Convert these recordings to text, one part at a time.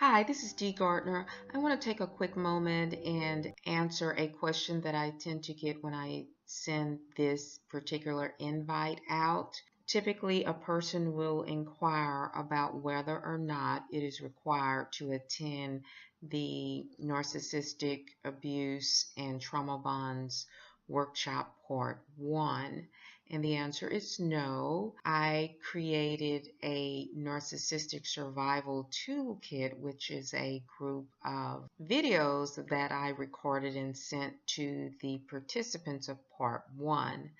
Hi, this is Dee Gardner. I want to take a quick moment and answer a question that I tend to get when I send this particular invite out. Typically, a person will inquire about whether or not it is required to attend the Narcissistic Abuse and Trauma Bonds Workshop Part 1. And the answer is no. I created a narcissistic survival toolkit, which is a group of videos that I recorded and sent to the participants of Part 1.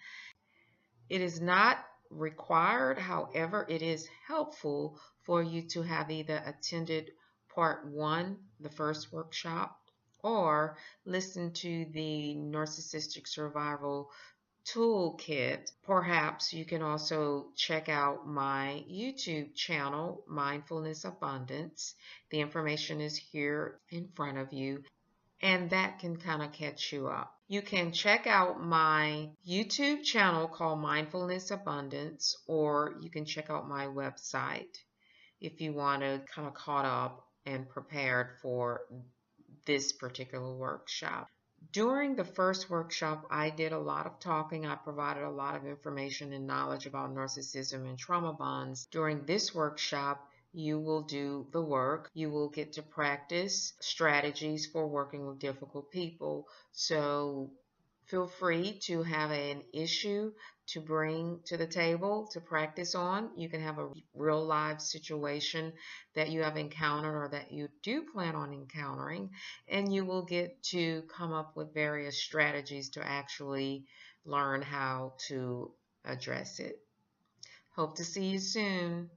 It is not required, however, it is helpful for you to have either attended Part 1, the first workshop, or listen to the Narcissistic Survival Toolkit. Perhaps you can also check out my YouTube channel, Mindfulness Abundance. The information is here in front of you, and that can kind of catch you up. You can check out my YouTube channel called Mindfulness Abundance, or you can check out my website if you want to kind of caught up and prepared for this particular workshop. During the first workshop, I did a lot of talking. I provided a lot of information and knowledge about narcissism and trauma bonds. During this workshop, you will do the work. You will get to practice strategies for working with difficult people. So feel free to have an issue to bring to the table to practice on. You can have a real live situation that you have encountered or that you do plan on encountering, and you will get to come up with various strategies to actually learn how to address it. Hope to see you soon.